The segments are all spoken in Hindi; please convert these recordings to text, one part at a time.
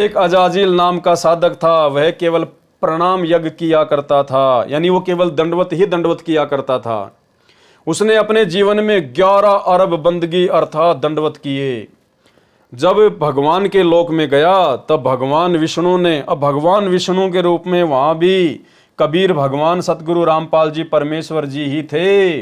एक अजाजिल नाम का साधक था, वह केवल प्रणाम यज्ञ किया करता था, यानी वो केवल दंडवत ही दंडवत किया करता था। उसने अपने जीवन में 11 अरब बंदगी अर्थात दंडवत किए। जब भगवान के लोक में गया तब भगवान विष्णु ने, अब भगवान विष्णु के रूप में वहां भी कबीर भगवान सतगुरु रामपाल जी परमेश्वर जी ही थे।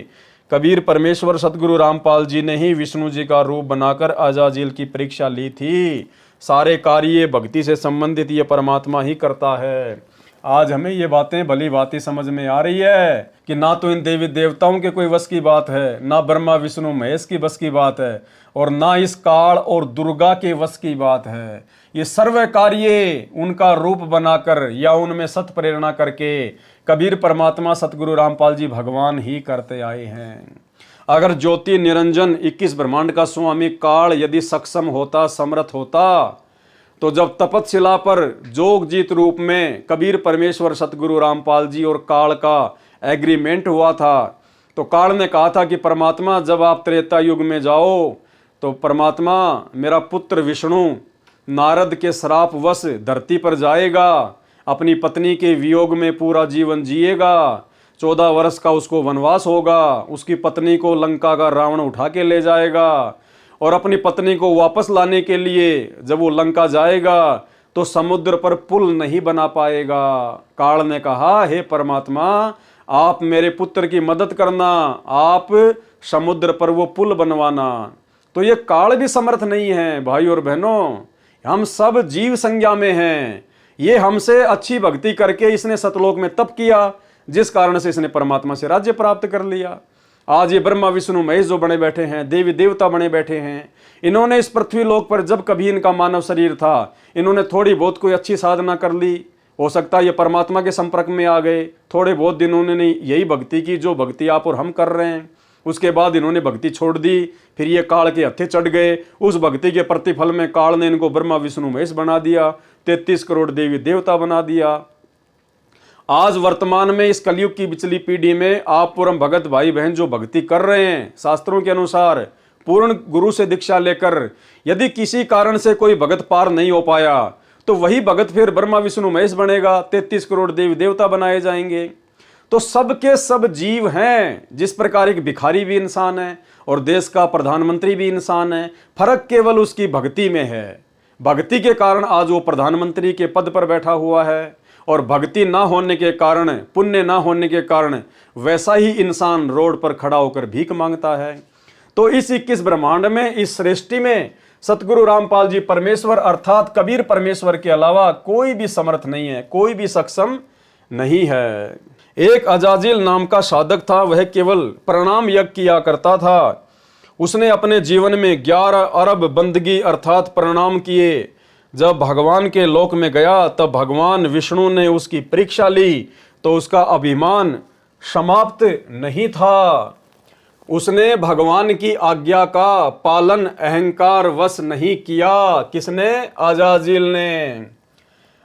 कबीर परमेश्वर सतगुरु रामपाल जी ने ही विष्णु जी का रूप बनाकर अजाजिल की परीक्षा ली थी। सारे कार्य भक्ति से संबंधित ये परमात्मा ही करता है। आज हमें ये बातें भली भांति समझ में आ रही है कि ना तो इन देवी देवताओं के कोई वश की बात है, ना ब्रह्मा विष्णु महेश की बस की बात है, और ना इस काल और दुर्गा के वश की बात है। ये सर्व कार्य उनका रूप बनाकर या उनमें सत प्रेरणा करके कबीर परमात्मा सतगुरु रामपाल जी भगवान ही करते आए हैं। अगर ज्योति निरंजन 21 ब्रह्मांड का स्वामी काल यदि सक्षम होता, समर्थ होता, तो जब तपतशिला पर जोगजीत रूप में कबीर परमेश्वर सतगुरु रामपाल जी और काल का एग्रीमेंट हुआ था, तो काल ने कहा था कि परमात्मा जब आप त्रेता युग में जाओ तो परमात्मा मेरा पुत्र विष्णु नारद के श्राप वश धरती पर जाएगा, अपनी पत्नी के वियोग में पूरा जीवन जिएगा, 14 वर्ष का उसको वनवास होगा, उसकी पत्नी को लंका का रावण उठा के ले जाएगा, और अपनी पत्नी को वापस लाने के लिए जब वो लंका जाएगा तो समुद्र पर पुल नहीं बना पाएगा। काल ने कहा, हे परमात्मा आप मेरे पुत्र की मदद करना, आप समुद्र पर वो पुल बनवाना। तो ये काल भी समर्थ नहीं है। भाई और बहनों, हम सब जीव संज्ञा में हैं। ये हमसे अच्छी भक्ति करके इसने सतलोक में तप किया, जिस कारण से इसने परमात्मा से राज्य प्राप्त कर लिया। आज ये ब्रह्मा विष्णु महेश जो बने बैठे हैं, देवी देवता बने बैठे हैं, इन्होंने इस पृथ्वी लोक पर जब कभी इनका मानव शरीर था, इन्होंने थोड़ी बहुत कोई अच्छी साधना कर ली, हो सकता है ये परमात्मा के संपर्क में आ गए, थोड़े बहुत दिन उन्होंने यही भक्ति की जो भक्ति आप और हम कर रहे हैं। उसके बाद इन्होंने भक्ति छोड़ दी, फिर ये काल के हत्थे चढ़ गए। उस भक्ति के प्रतिफल में काल ने इनको ब्रह्मा विष्णु महेश बना दिया, 33 करोड़ देवी देवता बना दिया। आज वर्तमान में इस कलयुग की पिछली पीढ़ी में आप पूर्ण भगत भाई बहन जो भक्ति कर रहे हैं, शास्त्रों के अनुसार पूर्ण गुरु से दीक्षा लेकर, यदि किसी कारण से कोई भगत पार नहीं हो पाया तो वही भगत फिर ब्रह्मा विष्णु महेश बनेगा, 33 करोड़ देवी देवता बनाए जाएंगे। तो सबके सब जीव हैं। जिस प्रकार एक भिखारी भी इंसान है और देश का प्रधानमंत्री भी इंसान है, फर्क केवल उसकी भक्ति में है। भक्ति के कारण आज वो प्रधानमंत्री के पद पर बैठा हुआ है, और भक्ति ना होने के कारण, पुण्य ना होने के कारण वैसा ही इंसान रोड पर खड़ा होकर भीख मांगता है। तो इस 21 ब्रह्मांड में, इस सृष्टि में सतगुरु रामपाल जी परमेश्वर अर्थात कबीर परमेश्वर के अलावा कोई भी समर्थ नहीं है, कोई भी सक्षम नहीं है। एक अजाजिल नाम का साधक था, वह केवल प्रणाम यज्ञ किया करता था। उसने अपने जीवन में 11 अरब बंदगी अर्थात प्रणाम किए। जब भगवान के लोक में गया तब भगवान विष्णु ने उसकी परीक्षा ली, तो उसका अभिमान समाप्त नहीं था। उसने भगवान की आज्ञा का पालन अहंकार वश नहीं किया। किसने? अजाजिल ने।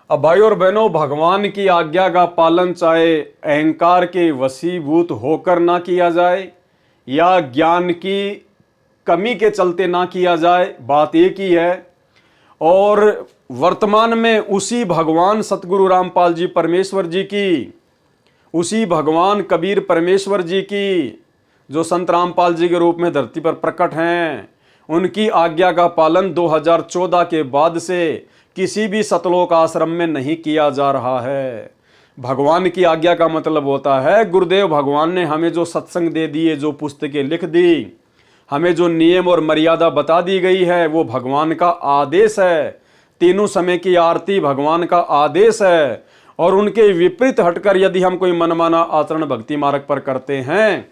अब भाई और बहनों, भगवान की आज्ञा का पालन चाहे अहंकार के वशीभूत होकर ना किया जाए या ज्ञान की कमी के चलते ना किया जाए, बात एक ही है। और वर्तमान में उसी भगवान सतगुरु रामपाल जी परमेश्वर जी की, उसी भगवान कबीर परमेश्वर जी की, जो संत रामपाल जी के रूप में धरती पर प्रकट हैं, उनकी आज्ञा का पालन 2014 के बाद से किसी भी सतलोक आश्रम में नहीं किया जा रहा है। भगवान की आज्ञा का मतलब होता है, गुरुदेव भगवान ने हमें जो सत्संग दे दिए, जो पुस्तकें लिख दी, हमें जो नियम और मर्यादा बता दी गई है, वो भगवान का आदेश है। तीनों समय की आरती भगवान का आदेश है, और उनके विपरीत हटकर यदि हम कोई मनमाना आचरण भक्ति मार्ग पर करते हैं,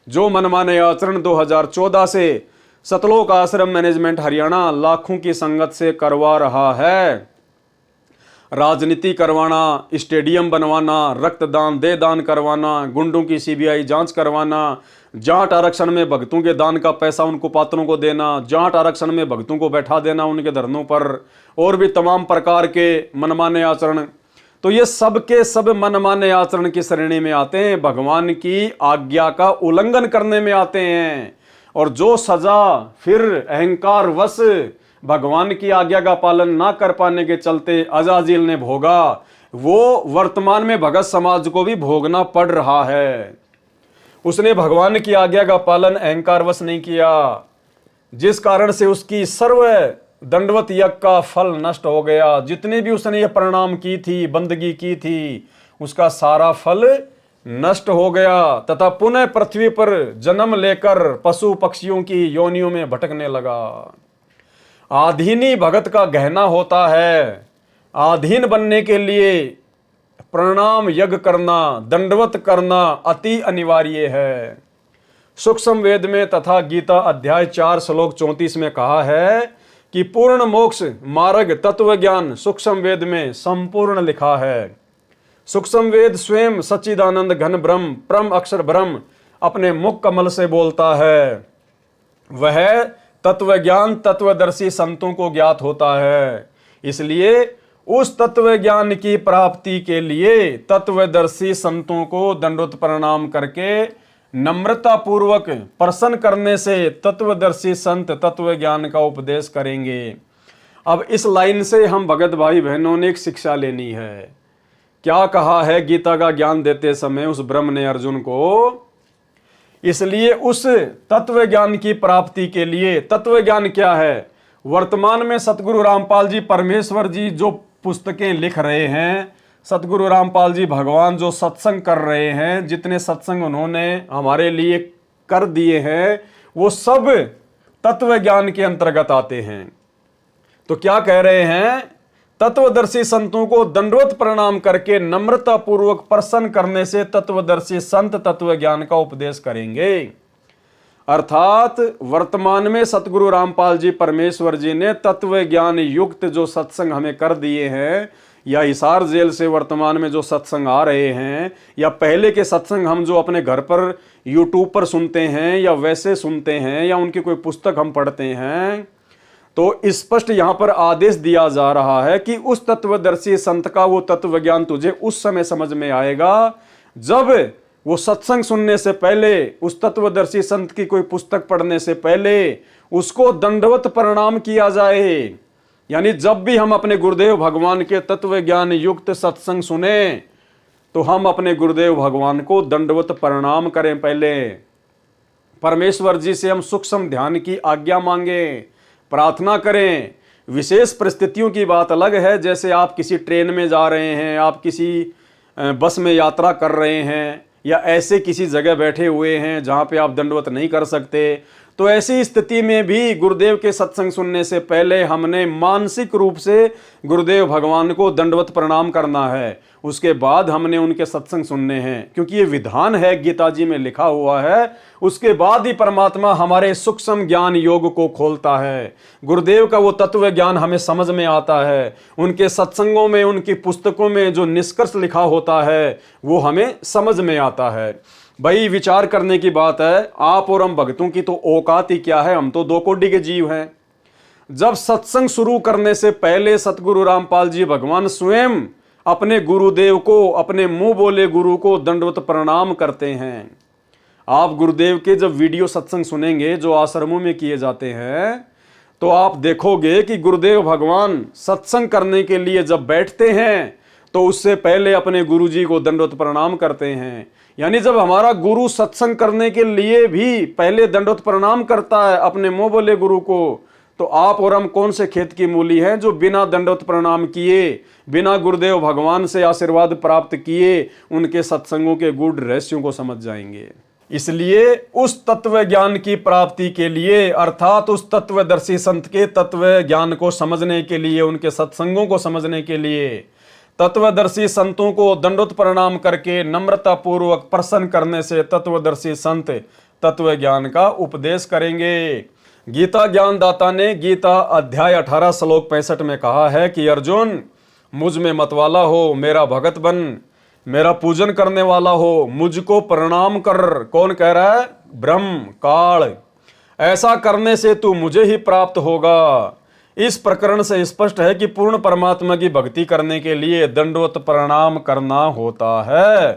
जो मनमाने आचरण 2014 से सतलोक आश्रम मैनेजमेंट हरियाणा लाखों की संगत से करवा रहा है, राजनीति करवाना, स्टेडियम बनवाना, रक्तदान दे दान करवाना, गुंडों की सीबीआई जांच करवाना, जाट आरक्षण में भक्तों के दान का पैसा उनको पात्रों को देना, जाट आरक्षण में भक्तों को बैठा देना उनके धरनों पर, और भी तमाम प्रकार के मनमाने आचरण, तो ये सब के सब मनमाने आचरण की श्रेणी में आते हैं, भगवान की आज्ञा का उल्लंघन करने में आते हैं। और जो सजा फिर अहंकार वश भगवान की आज्ञा का पालन ना कर पाने के चलते अजाजिल ने भोगा, वो वर्तमान में भगत समाज को भी भोगना पड़ रहा है। उसने भगवान की आज्ञा का पालन अहंकारवश नहीं किया, जिस कारण से उसकी सर्व दंडवत यज्ञ का फल नष्ट हो गया। जितने भी उसने ये प्रणाम की थी, बंदगी की थी, उसका सारा फल नष्ट हो गया तथा पुनः पृथ्वी पर जन्म लेकर पशु पक्षियों की योनियों में भटकने लगा। आधीनी भगत का गहना होता है। आधीन बनने के लिए प्रणाम यज्ञ करना, दंडवत करना अति अनिवार्य है। सूक्ष्म वेद में तथा गीता अध्याय 4 श्लोक 34 में कहा है कि पूर्ण मोक्ष मार्ग तत्व ज्ञान सूक्ष्म वेद में संपूर्ण लिखा है। सूक्ष्म वेद स्वयं सच्चिदानंद घन ब्रह्म, परम अक्षर ब्रह्म अपने मुख कमल से बोलता है। वह तत्व ज्ञान तत्वदर्शी संतों को ज्ञात होता है। इसलिए उस तत्व ज्ञान की प्राप्ति के लिए तत्वदर्शी संतों को दंडवत प्रणाम करके नम्रता पूर्वक प्रसन्न करने से तत्वदर्शी संत तत्व ज्ञान का उपदेश करेंगे। अब इस लाइन से हम भगत भाई बहनों ने एक शिक्षा लेनी है। क्या कहा है गीता का ज्ञान देते समय उस ब्रह्म ने अर्जुन को? इसलिए उस तत्व ज्ञान की प्राप्ति के लिए, तत्व ज्ञान क्या है? वर्तमान में सतगुरु रामपाल जी परमेश्वर जी जो पुस्तकें लिख रहे हैं, सतगुरु रामपाल जी भगवान जो सत्संग कर रहे हैं, जितने सत्संग उन्होंने हमारे लिए कर दिए हैं, वो सब तत्व ज्ञान के अंतर्गत आते हैं। तो क्या कह रहे हैं? तत्वदर्शी संतों को दंडवत प्रणाम करके नम्रता पूर्वक प्रसन्न करने से तत्वदर्शी संत तत्व ज्ञान का उपदेश करेंगे। अर्थात वर्तमान में सतगुरु रामपाल जी परमेश्वर जी ने तत्व ज्ञान युक्त जो सत्संग हमें कर दिए हैं, या हिसार जेल से वर्तमान में जो सत्संग आ रहे हैं, या पहले के सत्संग हम जो अपने घर पर यूट्यूब पर सुनते हैं या वैसे सुनते हैं, या उनकी कोई पुस्तक हम पढ़ते हैं, तो स्पष्ट यहां पर आदेश दिया जा रहा है कि उस तत्वदर्शी संत का वो तत्व ज्ञान तुझे उस समय समझ में आएगा जब वो सत्संग सुनने से पहले, उस तत्वदर्शी संत की कोई पुस्तक पढ़ने से पहले उसको दंडवत प्रणाम किया जाए। यानी जब भी हम अपने गुरुदेव भगवान के तत्व ज्ञान युक्त सत्संग सुने तो हम अपने गुरुदेव भगवान को दंडवत प्रणाम करें। पहले परमेश्वर जी से हम सूक्ष्म ध्यान की आज्ञा मांगे, प्रार्थना करें। विशेष परिस्थितियों की बात अलग है, जैसे आप किसी ट्रेन में जा रहे हैं, आप किसी बस में यात्रा कर रहे हैं, या ऐसे किसी जगह बैठे हुए हैं जहां पे आप दंडवत नहीं कर सकते, तो ऐसी स्थिति में भी गुरुदेव के सत्संग सुनने से पहले हमने मानसिक रूप से गुरुदेव भगवान को दंडवत प्रणाम करना है। उसके बाद हमने उनके सत्संग सुनने हैं, क्योंकि ये विधान है, गीता जी में लिखा हुआ है। उसके बाद ही परमात्मा हमारे सूक्ष्म ज्ञान योग को खोलता है। गुरुदेव का वो तत्व ज्ञान हमें समझ में आता है। उनके सत्संगों में, उनकी पुस्तकों में जो निष्कर्ष लिखा होता है वो हमें समझ में आता है। भाई विचार करने की बात है, आप और हम भक्तों की तो औकात ही क्या है, हम तो दो कोटि के जीव हैं। जब सत्संग शुरू करने से पहले सतगुरु रामपाल जी भगवान स्वयं अपने गुरुदेव को, अपने मुंह बोले गुरु को दंडवत प्रणाम करते हैं। आप गुरुदेव के जब वीडियो सत्संग सुनेंगे जो आश्रमों में किए जाते हैं, तो आप देखोगे कि गुरुदेव भगवान सत्संग करने के लिए जब बैठते हैं तो उससे पहले अपने गुरु जी को दंडवत प्रणाम करते हैं। यानी जब हमारा गुरु सत्संग करने के लिए भी पहले दंडवत प्रणाम करता है अपने मुंह बोले गुरु को, तो आप और हम कौन से खेत की मूली हैं जो बिना दंडवत प्रणाम किए, बिना गुरुदेव भगवान से आशीर्वाद प्राप्त किए उनके सत्संगों के गूढ़ रहस्यों को समझ जाएंगे। इसलिए उस तत्व ज्ञान की प्राप्ति के लिए, अर्थात उस तत्वदर्शी संत के तत्व ज्ञान को समझने के लिए, उनके सत्संगों को समझने के लिए तत्वदर्शी संतों को दंडवत प्रणाम करके नम्रता पूर्वक प्रसन्न करने से तत्वदर्शी संत तत्व ज्ञान का उपदेश करेंगे। गीता ज्ञानदाता ने गीता अध्याय 18 श्लोक 65 में कहा है कि अर्जुन, मुझ में मतवाला हो, मेरा भगत बन, मेरा पूजन करने वाला हो, मुझको प्रणाम कर। कौन कह रहा है? ब्रह्म काल। ऐसा करने से तू मुझे ही प्राप्त होगा। इस प्रकरण से स्पष्ट है कि पूर्ण परमात्मा की भक्ति करने के लिए दंडवत प्रणाम करना होता है।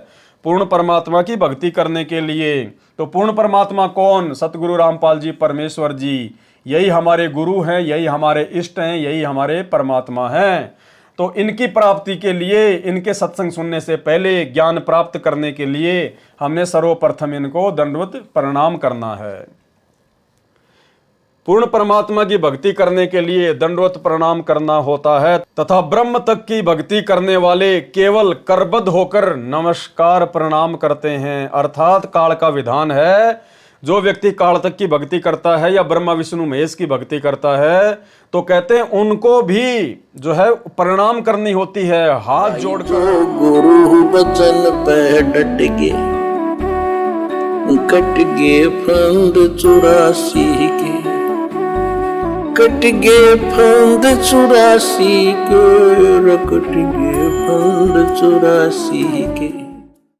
पूर्ण परमात्मा की भक्ति करने के लिए, तो पूर्ण परमात्मा कौन? सतगुरु रामपाल जी परमेश्वर जी। यही हमारे गुरु हैं, यही हमारे इष्ट हैं, यही हमारे परमात्मा हैं। तो इनकी प्राप्ति के लिए, इनके सत्संग सुनने से पहले, ज्ञान प्राप्त करने के लिए हमने सर्वप्रथम इनको दंडवत प्रणाम करना है। पूर्ण परमात्मा की भक्ति करने के लिए दंडवत प्रणाम करना होता है, तथा ब्रह्म तक की भक्ति करने वाले केवल करबद्ध होकर नमस्कार प्रणाम करते हैं। अर्थात काल का विधान है, जो व्यक्ति काल तक की भक्ति करता है या ब्रह्मा विष्णु महेश की भक्ति करता है, तो कहते हैं उनको भी जो है प्रणाम करनी होती है, हाथ जोड़कर। गुरु बचन पे डट गे, कट गे फंद 84 के, कट गे फंद 84 के, कट गे फंद 84 के।